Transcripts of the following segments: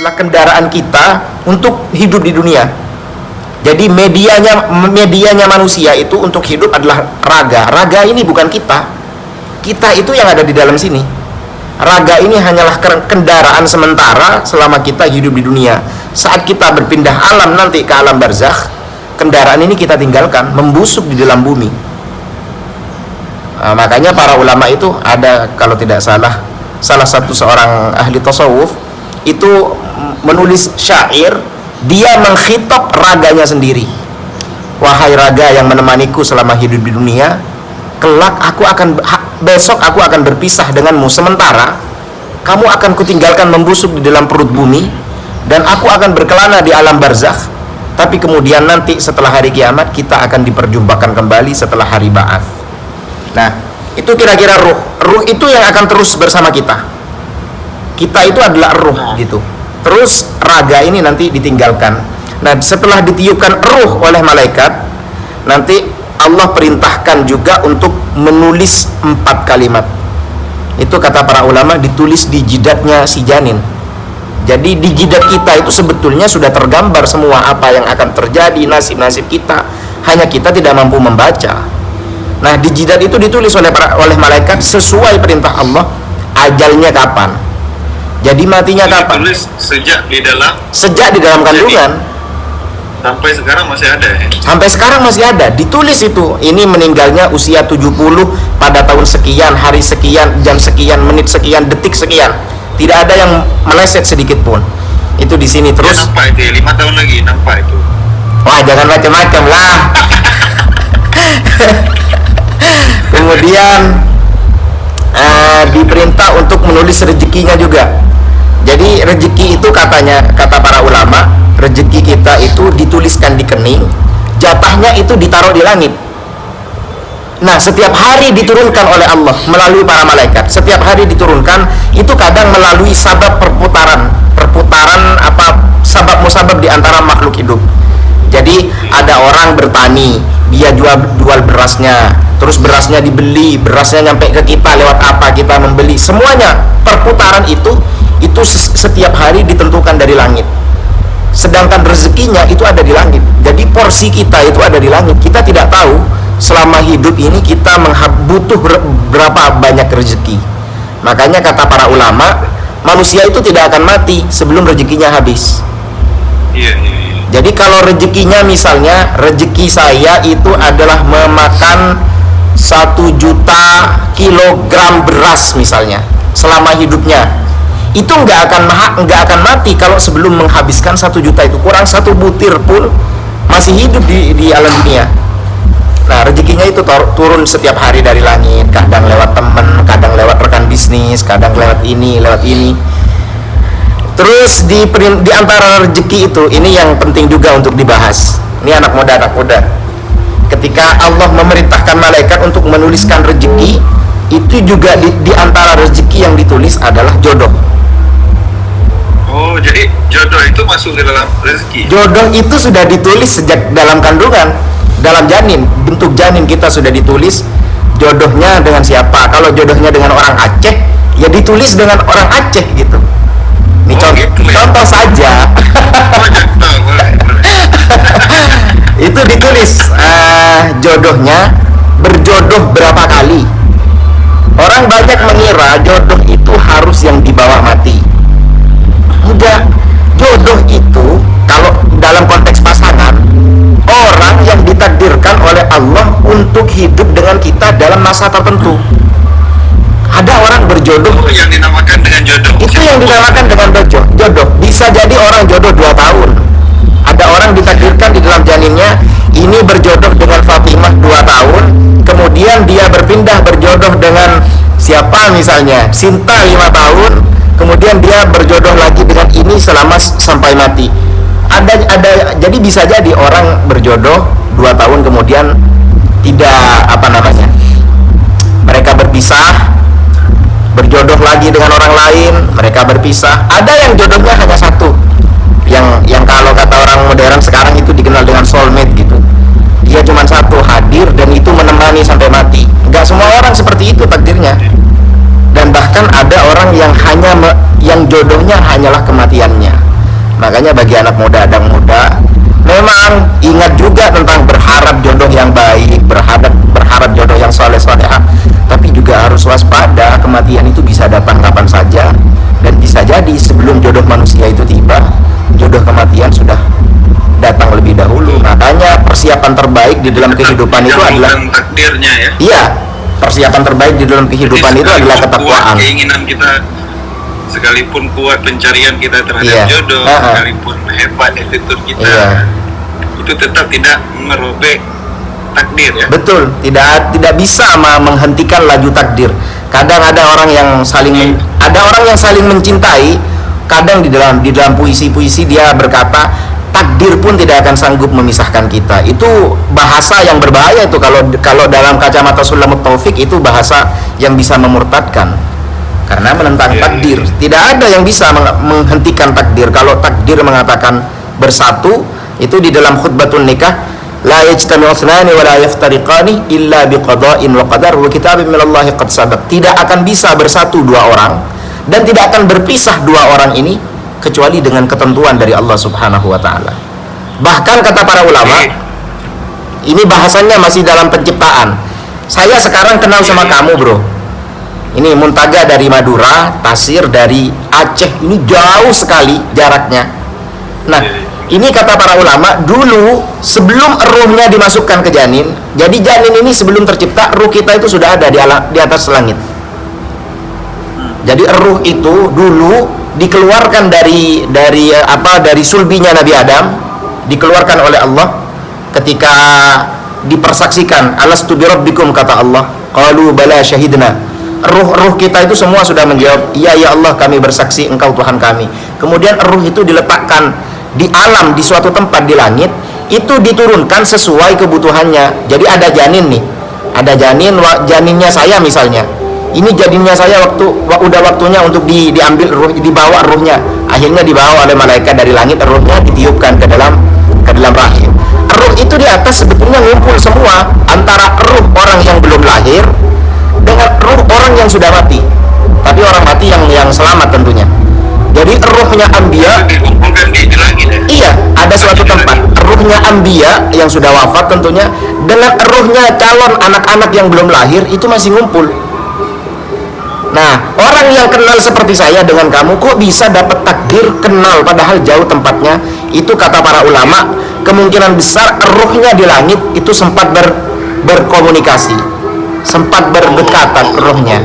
adalah kendaraan kita untuk hidup di dunia. Jadi medianya manusia itu untuk hidup adalah raga. Raga ini bukan kita. Kita itu yang ada di dalam sini. Raga ini hanyalah kendaraan sementara selama kita hidup di dunia. Saat kita berpindah alam nanti ke alam barzakh, kendaraan ini kita tinggalkan, membusuk di dalam bumi. Makanya para ulama itu ada, kalau tidak salah, salah satu seorang ahli tasawuf itu menulis syair, dia mengkhitab raganya sendiri. Wahai raga yang menemaniku selama hidup di dunia, kelak besok aku akan berpisah denganmu, sementara kamu akan kutinggalkan membusuk di dalam perut bumi, dan aku akan berkelana di alam barzakh. Tapi kemudian nanti setelah hari kiamat kita akan diperjumpakan kembali setelah hari ba'ats. Nah, itu kira-kira ruh. Ruh itu yang akan terus bersama kita. Kita itu adalah ruh gitu. Terus raga ini nanti ditinggalkan. Nah, setelah ditiupkan ruh oleh malaikat, nanti Allah perintahkan juga untuk menulis 4 kalimat. Itu kata para ulama ditulis di jidatnya si janin. Jadi di jidat kita itu sebetulnya sudah tergambar semua apa yang akan terjadi, nasib-nasib kita. Hanya kita tidak mampu membaca. Nah, di jidat itu ditulis oleh malaikat sesuai perintah Allah, ajalnya kapan. Jadi matinya kapan? Ditulis sejak di dalam kandungan. Sampai sekarang masih ada ya? Sampai sekarang masih ada, ditulis itu. Ini meninggalnya usia 70 pada tahun sekian, hari sekian, jam sekian, menit sekian, detik sekian. Tidak ada yang meleset sedikit pun. Itu di sini terus. Ya, nampak itu 5 tahun lagi nampak itu. Wah, jangan macam-macam lah. Kemudian diperintah untuk menulis rezekinya juga. Jadi rezeki itu kata para ulama, rezeki kita itu dituliskan di kening, jatahnya itu ditaruh di langit. Nah, setiap hari diturunkan oleh Allah melalui para malaikat. Setiap hari diturunkan, itu kadang melalui sabab perputaran sabab musabab di antara makhluk hidup. Jadi ada orang bertani, dia jual berasnya, terus berasnya dibeli, berasnya nyampe ke kita lewat apa, kita membeli. Semuanya perputaran itu setiap hari ditentukan dari langit. Sedangkan rezekinya itu ada di langit. Jadi porsi kita itu ada di langit. Kita tidak tahu selama hidup ini kita butuh berapa banyak rezeki. Makanya kata para ulama, manusia itu tidak akan mati sebelum rezekinya habis. Iya. Jadi kalau rezekinya, misalnya rezeki saya itu adalah memakan 1 juta kilogram beras misalnya selama hidupnya, itu nggak akan mati kalau sebelum menghabiskan 1 juta itu. Kurang 1 butir pun masih hidup di alam dunia. Nah, rezekinya itu turun setiap hari dari langit, kadang lewat teman, kadang lewat rekan bisnis, kadang lewat ini. Terus di antara rezeki itu, ini yang penting juga untuk dibahas. Ini anak muda. Ketika Allah memerintahkan malaikat untuk menuliskan rezeki, itu juga di antara rezeki yang ditulis adalah jodoh. Oh, jadi jodoh itu masuk ke dalam rezeki? Jodoh itu sudah ditulis sejak dalam kandungan, dalam janin, bentuk janin kita sudah ditulis jodohnya dengan siapa. Kalau jodohnya dengan orang Aceh, ya ditulis dengan orang Aceh gitu. Ini contoh saja. Itu ditulis jodohnya berjodoh berapa kali. Orang banyak mengira jodoh itu harus yang di bawah mati. Enggak, jodoh itu kalau dalam konteks pasangan, orang yang ditakdirkan oleh Allah untuk hidup dengan kita dalam masa tertentu. Ada orang berjodoh yang dinamakan dengan jodoh. Itu yang dinamakan dengan jodoh. Bisa jadi orang jodoh 2 tahun. Ada orang ditakdirkan di dalam janinnya ini berjodoh dengan Fatimah 2 tahun, kemudian dia berpindah berjodoh dengan siapa misalnya, Sinta 5 tahun, kemudian dia berjodoh lagi dengan ini sampai mati. Jadi bisa jadi orang berjodoh 2 tahun kemudian tidak mereka berpisah, berjodoh lagi dengan orang lain, mereka berpisah. Ada yang jodohnya hanya 1, yang kalau kata orang modern sekarang itu dikenal dengan soulmate gitu. Dia cuma 1 hadir dan itu menemani sampai mati. Enggak semua orang seperti itu takdirnya. Dan bahkan ada orang yang jodohnya hanyalah kematiannya. Makanya bagi anak muda, adang muda, memang ingat juga tentang berharap jodoh yang baik, berharap jodoh yang soleh solehah, tapi juga harus waspada, kematian itu bisa datang kapan saja, dan bisa jadi sebelum jodoh manusia itu tiba, jodoh kematian sudah datang lebih dahulu. Makanya persiapan terbaik di dalam kehidupan itu adalah takdirnya ya. Iya, persiapan terbaik di dalam kehidupan itu adalah ketakwaan. Keinginan kita, sekalipun kuat pencarian kita terhadap Iya. jodoh, sekalipun hebat attitude kita, itu tetap tidak merobek takdir ya. Betul, tidak bisa menghentikan laju takdir. Kadang ada orang yang saling mencintai. Kadang di dalam puisi-puisi dia berkata, takdir pun tidak akan sanggup memisahkan kita. Itu bahasa yang berbahaya itu, kalau dalam kacamata Sulamut Taufik itu bahasa yang bisa memurtadkan. Karena menentang takdir. Tidak ada yang bisa menghentikan takdir. Kalau takdir mengatakan bersatu, itu di dalam khutbatun nikah, la yajtami'u ithnani wa la yaftariqani illa biqada'in wa qadar wa kitabin minallahi qad sabaq. Tidak akan bisa bersatu dua orang dan tidak akan berpisah dua orang ini kecuali dengan ketentuan dari Allah Subhanahu wa taala. Bahkan kata para ulama, ini bahasannya masih dalam penciptaan. Saya sekarang kenal sama kamu, bro. Ini Muntaga dari Madura, Tasir dari Aceh. Ini jauh sekali jaraknya. Nah, ini kata para ulama, dulu sebelum ruhnya dimasukkan ke janin, jadi janin ini sebelum tercipta, ruh kita itu sudah ada di atas langit. Jadi ruh itu dulu dikeluarkan dari sulbinya Nabi Adam, dikeluarkan oleh Allah ketika dipersaksikan, alastu birabbikum, kata Allah. Qalu bala syahidna. Ruh kita itu semua sudah menjawab, iya ya Allah, kami bersaksi engkau Tuhan kami. Kemudian ruh itu diletakkan di alam, di suatu tempat di langit, itu diturunkan sesuai kebutuhannya. Jadi ada janin nih, ada janinnya saya misalnya. Ini janinnya saya udah waktunya untuk diambil ruh, dibawa ruhnya. Akhirnya dibawa oleh malaikat dari langit, ruhnya ditiupkan ke dalam rahim. Ruh itu di atas sebetulnya ngumpul semua antara ruh orang yang belum lahir dengan ruh orang yang sudah mati. Tapi orang mati yang selamat tentunya. Jadi ruhnya Anbiya dikumpulkan di langit ya? Iya, ada suatu tempat. Ruhnya Anbiya yang sudah wafat tentunya dengan ruhnya calon anak-anak yang belum lahir itu masih ngumpul. Nah, orang yang kenal seperti saya dengan kamu kok bisa dapat takdir kenal padahal jauh tempatnya? Itu kata para ulama, kemungkinan besar ruhnya di langit itu sempat berkomunikasi, sempat berdekatan ruhnya.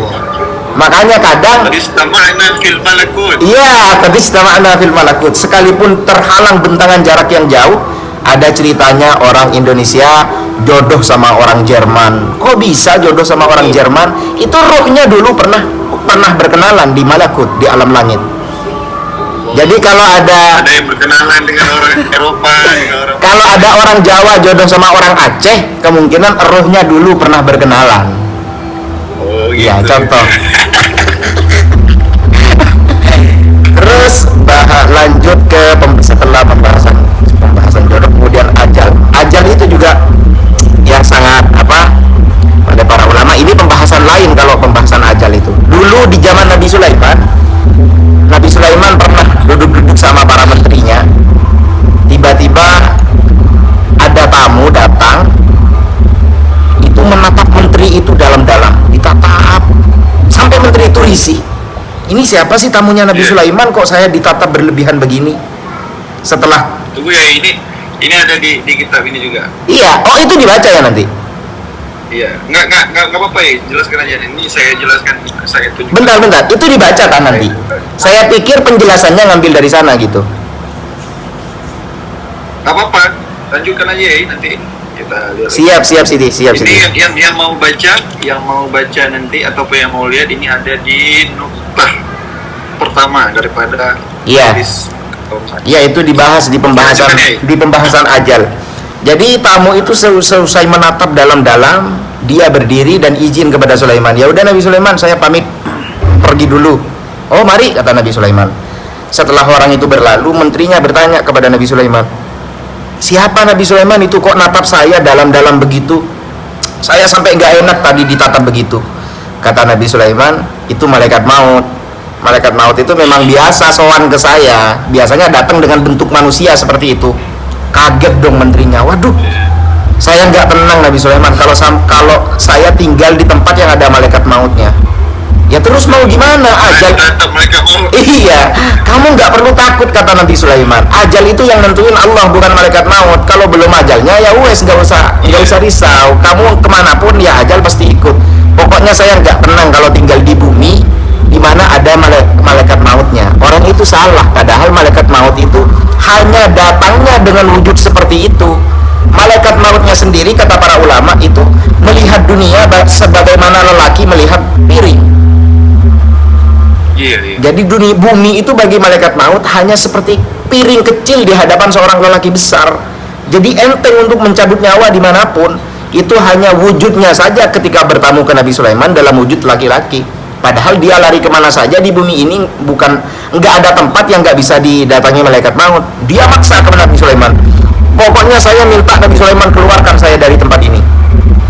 Makanya kadang tadi istama'na fil malakut. Iya, tadi istama'na fil malakut. Sekalipun terhalang bentangan jarak yang jauh, ada ceritanya orang Indonesia jodoh sama orang Jerman. Kok bisa jodoh sama orang Jerman? Itu ruhnya dulu pernah berkenalan di malakut, di alam langit. Jadi kalau ada yang berkenalan dengan orang Eropa, kalau ada orang Jawa jodoh sama orang Aceh, kemungkinan ruhnya dulu pernah berkenalan. Oh gitu. Ya, contoh. Terus lanjut ke setelah pembahasan jodoh, kemudian ajal itu juga yang sangat oleh para ulama. Ini pembahasan lain kalau pembahasan ajal itu. Dulu di zaman Nabi Sulaiman pernah duduk-duduk sama para menterinya. Tiba-tiba ada tamu datang, itu menatap menteri itu dalam-dalam, ditatap sampai menteri itu risih. Ini siapa sih tamunya Nabi Sulaiman, kok saya ditatap berlebihan begini? Setelah tunggu ya, ini ada di kitab ini juga. Iya, oh itu dibaca ya nanti? Iya, nggak apa-apa ya, jelaskan aja. Ini saya jelaskan, saya tunjukkan. Bentar, itu dibaca kan nanti? Saya pikir penjelasannya ngambil dari sana gitu. Nggak apa-apa, lanjutkan aja ya, nanti kita lihat. Siap Sidi. Ini yang mau baca nanti ataupun yang mau lihat, ini ada di nuktah pertama daripada hadis. Ya, itu dibahas di pembahasan ajal. Jadi tamu itu selesai menatap dalam-dalam, dia berdiri dan izin kepada Sulaiman. Ya udah Nabi Sulaiman, saya pamit pergi dulu. Oh mari, kata Nabi Sulaiman. Setelah orang itu berlalu, menterinya bertanya kepada Nabi Sulaiman, siapa Nabi Sulaiman itu kok natap saya dalam-dalam begitu? Saya sampai nggak enak tadi ditatap begitu. Kata Nabi Sulaiman, itu malaikat maut. Malaikat maut itu memang biasa sowan ke saya, biasanya datang dengan bentuk manusia seperti itu. Kaget dong menterinya, waduh, saya nggak tenang Nabi Sulaiman kalau saya tinggal di tempat yang ada malaikat mautnya. Ya terus mau gimana, ajal. Iya, kamu nggak perlu takut, kata Nabi Sulaiman. Ajal itu yang nentuin Allah, bukan malaikat maut. Kalau belum ajalnya ya wes, nggak usah risau. Kamu kemanapun ya ajal pasti ikut. Pokoknya saya nggak tenang kalau tinggal di bumi di mana ada malaikat mautnya. Orang itu salah, padahal malaikat maut itu hanya datangnya dengan wujud seperti itu. Malaikat mautnya sendiri, kata para ulama, itu melihat dunia sebagaimana lelaki melihat piring. Jadi bumi itu bagi malaikat maut hanya seperti piring kecil di hadapan seorang lelaki besar. Jadi enteng untuk mencabut nyawa dimanapun. Itu hanya wujudnya saja ketika bertamu ke Nabi Sulaiman dalam wujud laki-laki. Padahal dia lari kemana saja di bumi ini, nggak ada tempat yang nggak bisa didatangi malaikat maut. Dia maksa ke Nabi Sulaiman, pokoknya saya minta Nabi Sulaiman keluarkan saya dari tempat ini.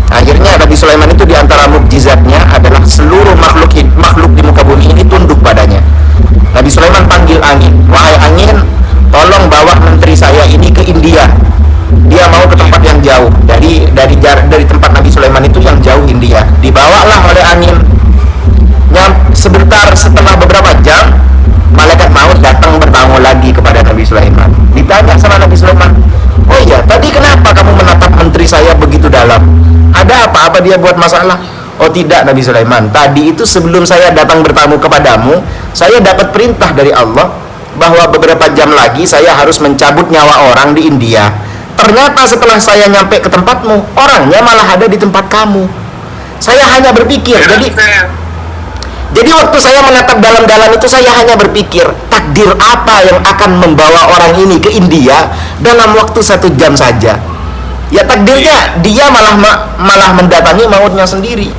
Akhirnya Nabi Sulaiman itu diantara mukjizatnya adalah seluruh makhluk di muka bumi ini tunduk padanya. Nabi Sulaiman panggil angin, wahai angin, tolong bawa menteri saya ini ke India. Dia mau ke tempat yang jauh dari tempat Nabi Sulaiman itu yang jauh, India. Dibawalah oleh angin. Sebentar setelah beberapa jam, malaikat maut datang bertamu lagi kepada Nabi Sulaiman. Ditanya sama Nabi Sulaiman, oh iya, tadi kenapa kamu menatap menteri saya begitu dalam? Ada apa dia buat masalah? Oh tidak Nabi Sulaiman, tadi itu sebelum saya datang bertamu kepadamu, saya dapat perintah dari Allah bahwa beberapa jam lagi saya harus mencabut nyawa orang di India. Ternyata setelah saya nyampe ke tempatmu, orangnya malah ada di tempat kamu. Saya hanya berpikir, jadi waktu saya menatap dalam-dalam itu, saya hanya berpikir, takdir apa yang akan membawa orang ini ke India dalam waktu 1 jam saja. Ya takdirnya dia malah mendatangi mautnya sendiri.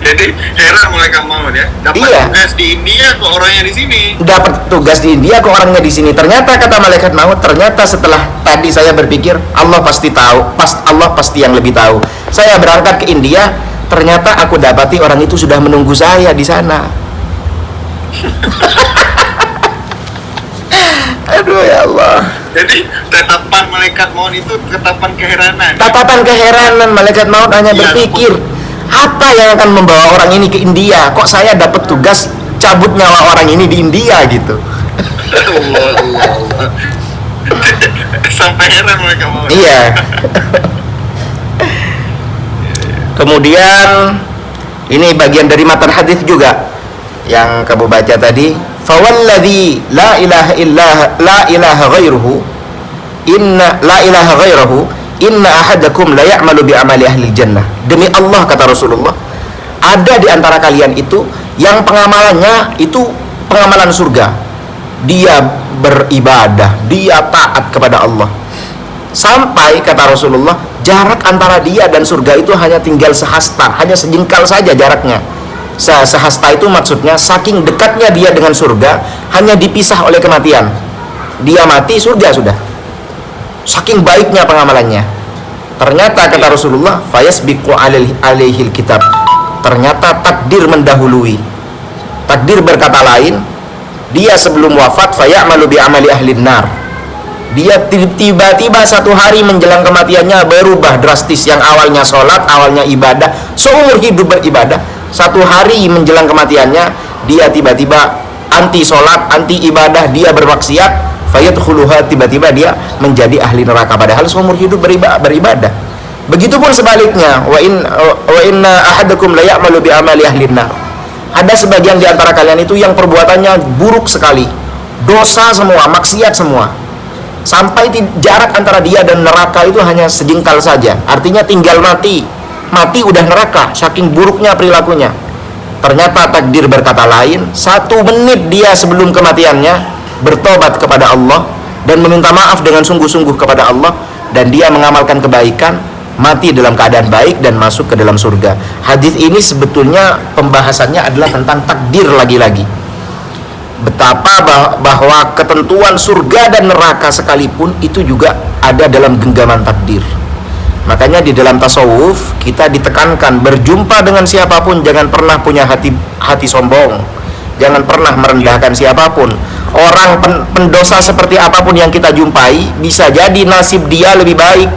Jadi heran malaikat maut ya, dapat tugas di India kok orangnya di sini. Dapat tugas di India kok orangnya di sini. Ternyata kata malaikat maut, ternyata setelah tadi saya berpikir, Allah pasti tahu, Allah pasti yang lebih tahu. Saya berangkat ke India, ternyata aku dapati orang itu sudah menunggu saya di sana. Aduh ya Allah. Jadi tatapan malaikat maut itu tatapan keheranan. Tatapan keheranan, malaikat maut hanya berpikir, apa yang akan membawa orang ini ke India? Kok saya dapat tugas cabut nyawa orang ini di India gitu. Allah. Sampai heran malaikat maut. Iya. Kemudian ini bagian dari matan hadis juga yang kamu baca tadi, fawalladzi la ilaha ghairuhu inna ahadakum la ya'malu bi amali ahli jannah. Demi Allah, kata Rasulullah, ada di antara kalian itu yang pengamalannya itu pengamalan surga. Dia beribadah, dia taat kepada Allah. Sampai kata Rasulullah, jarak antara dia dan surga itu hanya tinggal sehasta, hanya sejengkal saja jaraknya. Sehasta itu maksudnya saking dekatnya dia dengan surga, hanya dipisah oleh kematian. Dia mati, surga sudah. Saking baiknya pengamalannya. Ternyata kata Rasulullah, fayasbiqu alaihil kitab. Ternyata takdir mendahului. Takdir berkata lain, dia sebelum wafat fayamalu bi amali ahlin nar. Dia tiba-tiba satu hari menjelang kematiannya berubah drastis. Yang awalnya sholat, awalnya ibadah, seumur hidup beribadah, satu hari menjelang kematiannya dia tiba-tiba anti sholat, anti ibadah, dia bermaksiat, fayadkhuluha, tiba-tiba dia menjadi ahli neraka padahal seumur hidup beribadah. Begitupun sebaliknya, wa inna ahadakum la ya'malu bi amali ahlin nar. Ada sebagian di antara kalian itu yang perbuatannya buruk sekali, dosa semua, maksiat semua, sampai jarak antara dia dan neraka itu hanya sejengkal saja. Artinya tinggal mati udah neraka, saking buruknya perilakunya. Ternyata takdir berkata lain, 1 menit dia sebelum kematiannya bertobat kepada Allah dan meminta maaf dengan sungguh-sungguh kepada Allah, dan dia mengamalkan kebaikan, mati dalam keadaan baik dan masuk ke dalam surga. Hadis ini sebetulnya pembahasannya adalah tentang takdir lagi-lagi. Betapa bahwa ketentuan surga dan neraka sekalipun itu juga ada dalam genggaman takdir. Makanya di dalam tasawuf kita ditekankan berjumpa dengan siapapun jangan pernah punya hati sombong, jangan pernah merendahkan siapapun. Orang pendosa seperti apapun yang kita jumpai, bisa jadi nasib dia lebih baik.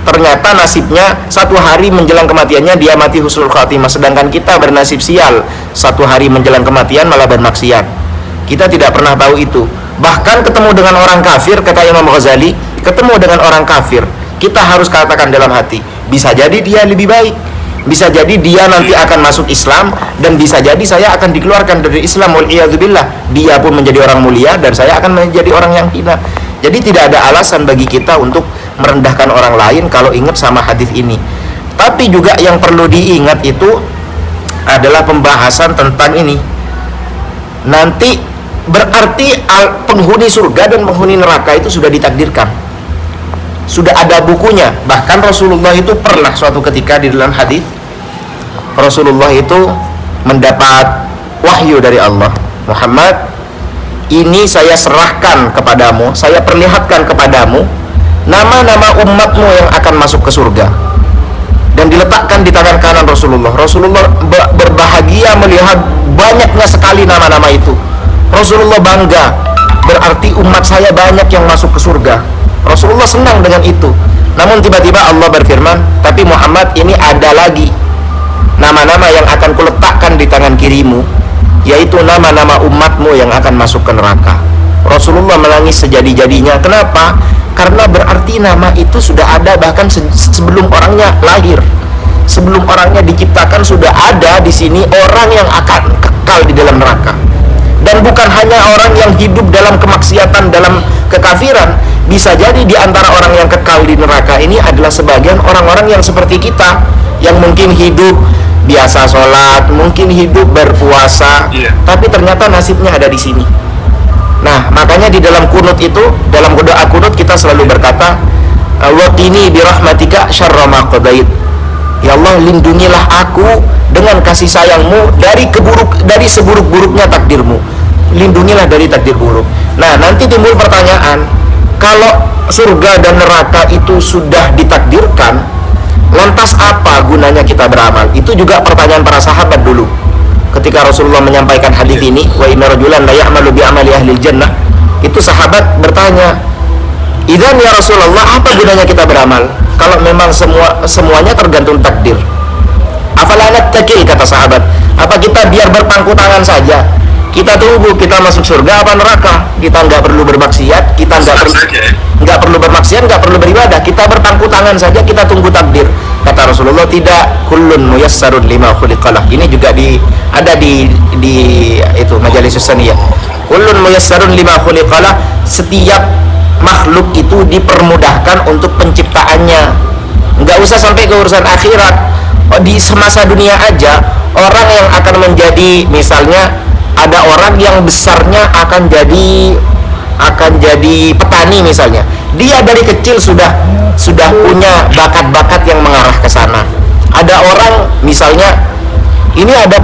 Ternyata nasibnya satu hari menjelang kematiannya dia mati husnul khatimah, sedangkan kita bernasib sial, satu hari menjelang kematian malah bermaksiat. Kita tidak pernah tahu itu. Bahkan ketemu dengan orang kafir, kata Imam Ghazali, ketemu dengan orang kafir, kita harus katakan dalam hati, bisa jadi dia lebih baik, bisa jadi dia nanti akan masuk Islam, dan bisa jadi saya akan dikeluarkan dari Islam, wal'iyadzubillah. Dia pun menjadi orang mulia dan saya akan menjadi orang yang hina. Jadi tidak ada alasan bagi kita untuk merendahkan orang lain kalau ingat sama hadis ini. Tapi juga yang perlu diingat itu adalah pembahasan tentang ini. Nanti berarti penghuni surga dan penghuni neraka itu sudah ditakdirkan, sudah ada bukunya. Bahkan Rasulullah itu pernah suatu ketika di dalam hadis, Rasulullah itu mendapat wahyu dari Allah, Muhammad, ini saya serahkan kepadamu, saya perlihatkan kepadamu nama-nama umatmu yang akan masuk ke surga, dan diletakkan di tangan kanan Rasulullah. Rasulullah berbahagia melihat banyaknya sekali nama-nama itu. Rasulullah bangga, berarti umat saya banyak yang masuk ke surga. Rasulullah senang dengan itu. Namun tiba-tiba Allah berfirman, tapi Muhammad, ini ada lagi nama-nama yang akan kuletakkan di tangan kirimu, yaitu nama-nama umatmu yang akan masuk ke neraka. Rasulullah menangis sejadi-jadinya. Kenapa? Karena berarti nama itu sudah ada bahkan sebelum orangnya lahir, sebelum orangnya diciptakan sudah ada di sini orang yang akan kekal di dalam neraka. Dan bukan hanya orang yang hidup dalam kemaksiatan, dalam kekafiran, bisa jadi di antara orang yang kekal di neraka ini adalah sebagian orang-orang yang seperti kita, yang mungkin hidup biasa sholat, mungkin hidup berpuasa, tapi ternyata nasibnya ada di sini. Nah, makanya di dalam kunut itu, dalam doa kunut kita selalu berkata, waqini birahmatika syarra ma qadait. Ya Allah, lindungilah aku dengan kasih sayangmu dari seburuk-buruknya takdirmu. Lindungilah dari takdir buruk. Nah, nanti timbul pertanyaan, kalau surga dan neraka itu sudah ditakdirkan, lantas apa gunanya kita beramal? Itu juga pertanyaan para sahabat dulu. Ketika Rasulullah menyampaikan hadis ini, wa inna rajulan la ya'malu bi amali ahlil jannah, itu sahabat bertanya, idzan ya Rasulullah, apa gunanya kita beramal kalau memang semuanya tergantung takdir? Afala nattaqi, kata sahabat, apa kita biar berpangku tangan saja, kita tunggu kita masuk surga apa neraka? Kita nggak perlu bermaksiat, kita nggak perlu bermaksiat, nggak perlu beribadah, kita berpangku tangan saja, kita tunggu takdir. Kata Rasulullah, tidak, kullun muyassarun lima khuliqalah. Ini juga ada di itu Majalisus Saniyah. Kullun muyassarun lima khuliqalah. Setiap makhluk itu dipermudahkan untuk penciptaannya. Nggak usah sampai ke urusan akhirat. Di semasa dunia aja, orang yang akan menjadi, misalnya ada orang yang besarnya akan jadi petani misalnya. Dia dari kecil sudah punya bakat-bakat yang mengarah ke sana. Ada orang misalnya, ini ada